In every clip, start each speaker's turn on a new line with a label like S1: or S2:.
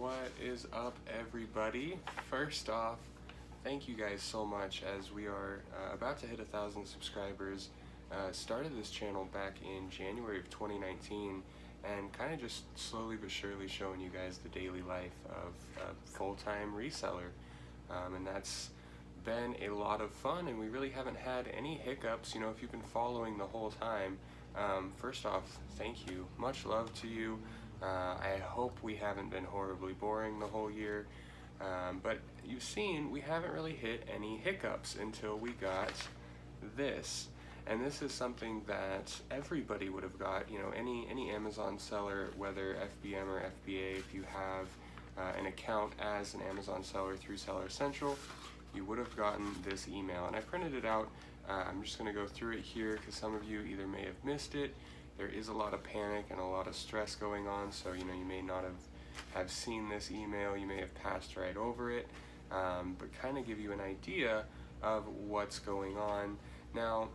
S1: What is up, everybody? First off, thank you guys so much as we are about to hit 1,000 subscribers. Started this channel back in January of 2019 and kind of just slowly but surely showing you guys the daily life of a full-time reseller. And that's been a lot of fun, and we really haven't had any hiccups. You know, if you've been following the whole time, first off, thank you. Much love to you. I hope we haven't been horribly boring the whole year, but you've seen we haven't really hit any hiccups until we got this. And this is something that everybody would have got, you know, any Amazon seller, whether FBM or FBA, if you have an account as an Amazon seller through Seller Central, you would have gotten this email. And I printed it out. I'm just going to go through it here because some of you either may have missed it. There is a lot of panic and a lot of stress going on, so you know you may not have seen this email. You may have passed right over it, but kind of give you an idea of what's going on. Now,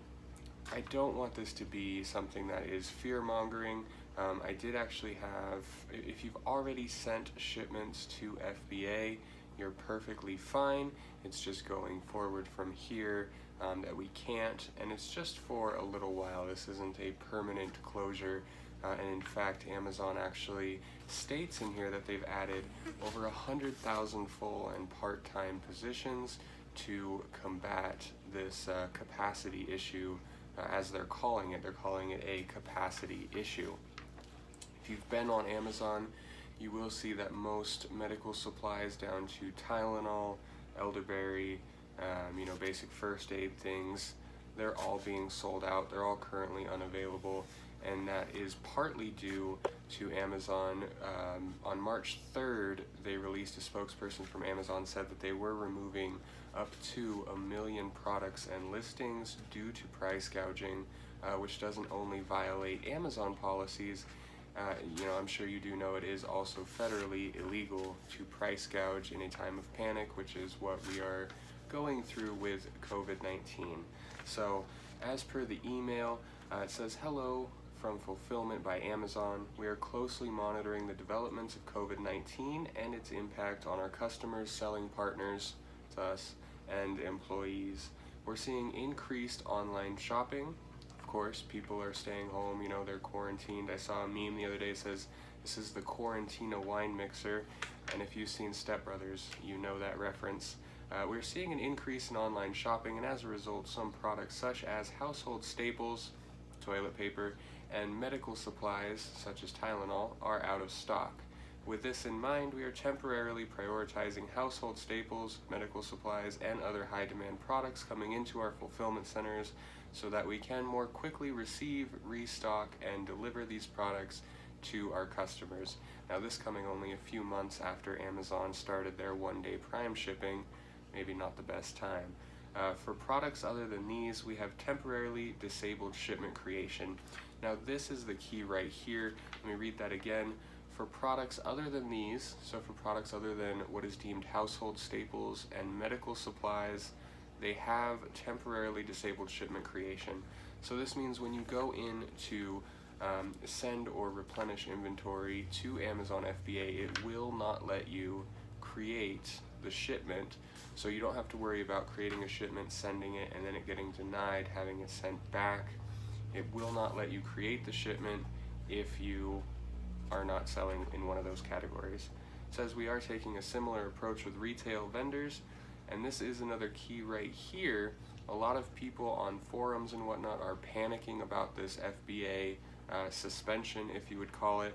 S1: I don't want this to be something that is fear-mongering. I did actually have, if you've already sent shipments to FBA, you're perfectly fine. It's just going forward from here that we can't, and it's just for a little while. This isn't a permanent closure, and in fact, Amazon actually states in here that they've added over 100,000 full and part-time positions to combat this capacity issue, as they're calling it. They're calling it a capacity issue. If you've been on Amazon, you will see that most medical supplies down to Tylenol, elderberry, you know, basic first aid things, they're all being sold out. They're all currently unavailable, and that is partly due to Amazon. On March 3rd, they released, a spokesperson from Amazon said that they were removing up to 1 million products and listings due to price gouging, which doesn't only violate Amazon policies. You know, I'm sure you do know it is also federally illegal to price gouge in a time of panic, which is what we are going through with COVID-19. So, as per the email, it says, "Hello from Fulfillment by Amazon. We are closely monitoring the developments of COVID-19 and its impact on our customers, selling partners, to us, and employees. We're seeing increased online shopping. Of course, people are staying home, you know, they're quarantined. I saw a meme the other day that says, this is the Quarantina wine mixer, and if you've seen Step Brothers, you know that reference. We're seeing an increase in online shopping, and as a result, some products such as household staples, toilet paper, and medical supplies, such as Tylenol, are out of stock. With this in mind, we are temporarily prioritizing household staples, medical supplies, and other high-demand products coming into our fulfillment centers so that we can more quickly receive, restock, and deliver these products to our customers." Now, this coming only a few months after Amazon started their one-day Prime shipping, maybe not the best time. For products other than these, we have temporarily disabled shipment creation. Now, this is the key right here. Let me read that again. For products other than these, so for products other than what is deemed household staples and medical supplies, they have temporarily disabled shipment creation. So this means when you go in to send or replenish inventory to Amazon FBA, it will not let you create the shipment. So you don't have to worry about creating a shipment, sending it, and then it getting denied, having it sent back. It will not let you create the shipment if you are not selling in one of those categories. It says we are taking a similar approach with retail vendors, and this is another key right here. A lot of people on forums and whatnot are panicking about this FBA suspension, if you would call it.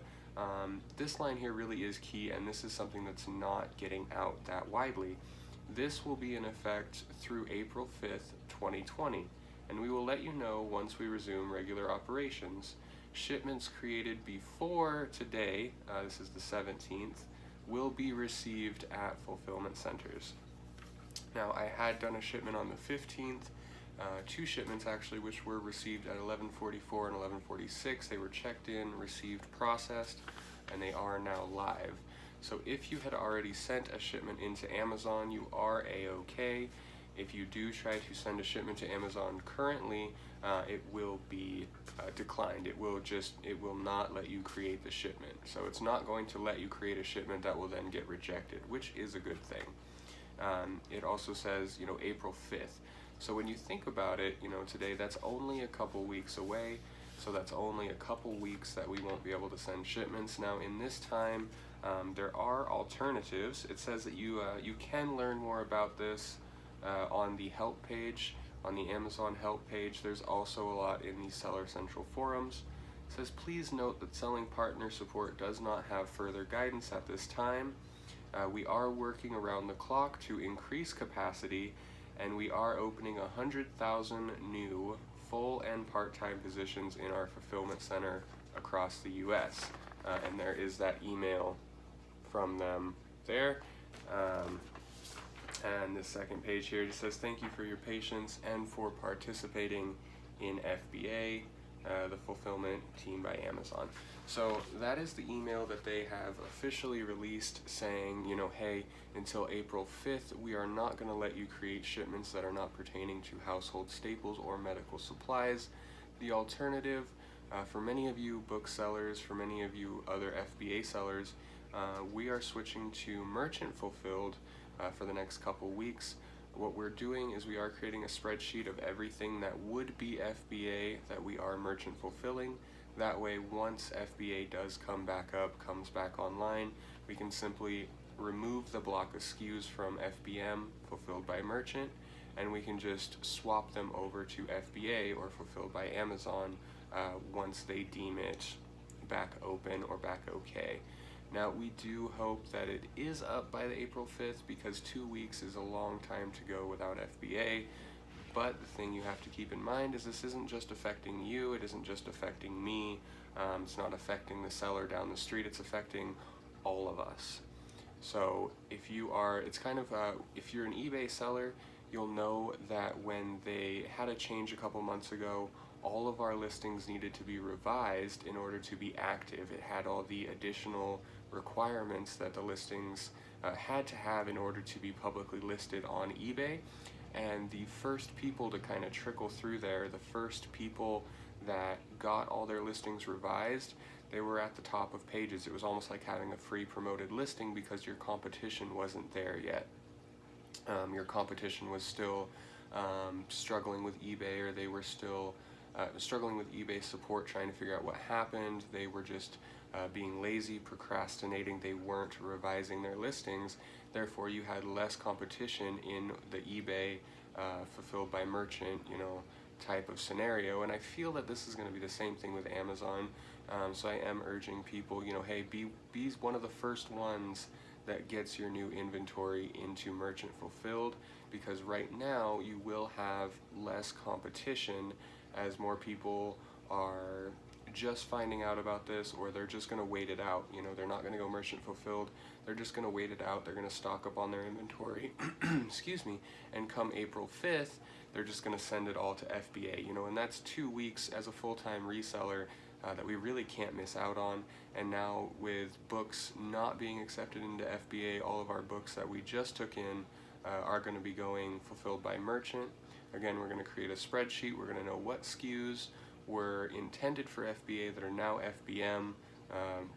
S1: This line here really is key, and this is something that's not getting out that widely. This will be in effect through April 5th, 2020, and we will let you know once we resume regular operations. Shipments created before today, this is the 17th, will be received at fulfillment centers. Now, I had done a shipment on the 15th, 2 shipments actually, which were received at 11:44 and 11:46. They were checked in, received, processed, and they are now live. So if you had already sent a shipment into Amazon, you are A-OK. If you do try to send a shipment to Amazon currently, it will be declined. It will not let you create the shipment. So it's not going to let you create a shipment that will then get rejected, which is a good thing. It also says, April 5th. So when you think about it, today, that's only a couple weeks away. So that's only a couple weeks that we won't be able to send shipments. Now in this time, there are alternatives. It says that you can learn more about this on the help page, on the Amazon help page. There's also a lot in the Seller Central forums. It says, please note that selling partner support does not have further guidance at this time. We are working around the clock to increase capacity, and we are opening 100,000 new full and part-time positions in our fulfillment center across the US. And there is that email from them there. And the second page here just says, thank you for your patience and for participating in FBA, the fulfillment team by Amazon. So that is the email that they have officially released saying, hey, until April 5th, we are not going to let you create shipments that are not pertaining to household staples or medical supplies. The alternative, for many of you booksellers, for many of you other FBA sellers, we are switching to merchant fulfilled for the next couple weeks. What we're doing is we are creating a spreadsheet of everything that would be FBA that we are merchant fulfilling. That way, once FBA does come back up, comes back online, we can simply remove the block of SKUs from FBM, fulfilled by merchant, and we can just swap them over to FBA or fulfilled by Amazon once they deem it back open or back okay. Now, we do hope that it is up by the April 5th because 2 weeks is a long time to go without FBA. But the thing you have to keep in mind is this isn't just affecting you, it isn't just affecting me, it's not affecting the seller down the street, it's affecting all of us. So if you are, if you're an eBay seller, you'll know that when they had a change a couple months ago, all of our listings needed to be revised in order to be active. It had all the additional requirements that the listings had to have in order to be publicly listed on eBay. And the first people to kind of trickle through there, the first people that got all their listings revised, they were at the top of pages. It was almost like having a free promoted listing because your competition wasn't there yet. Your competition was still struggling with eBay, or they were still struggling with eBay support, trying to figure out what happened. They were just being lazy, procrastinating. They weren't revising their listings. Therefore, you had less competition in the eBay fulfilled by merchant, type of scenario. And I feel that this is going to be the same thing with Amazon. So I am urging people, hey, be one of the first ones that gets your new inventory into merchant fulfilled, because right now you will have less competition as more people are just finding out about this, or they're just going to wait it out. They're not going to go merchant fulfilled. They're just going to wait it out. They're going to stock up on their inventory, excuse me, and come April 5th, they're just going to send it all to FBA, and that's 2 weeks as a full-time reseller that we really can't miss out on. And now with books not being accepted into FBA, all of our books that we just took in are going to be going fulfilled by merchant. Again, we're going to create a spreadsheet. We're going to know what SKUs were intended for FBA that are now FBM,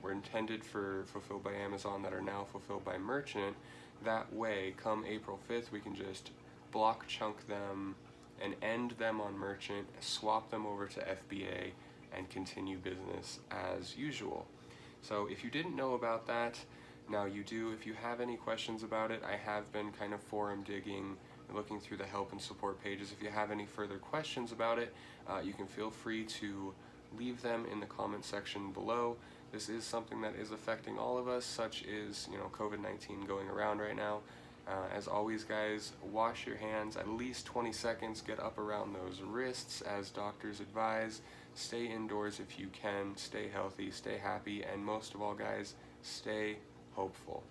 S1: were intended for fulfilled by Amazon that are now fulfilled by merchant. That way, come April 5th, we can just block chunk them and end them on merchant, swap them over to FBA, and continue business as usual. So if you didn't know about that, now you do. If you have any questions about it, I have been kind of forum digging, looking through the help and support pages. If you have any further questions about it, you can feel free to leave them in the comment section below. This is something that is affecting all of us, such is COVID-19 going around right now. As always, guys, wash your hands at least 20 seconds, get up around those wrists as doctors advise, stay indoors if you can, stay healthy, stay happy, and most of all, guys, stay hopeful.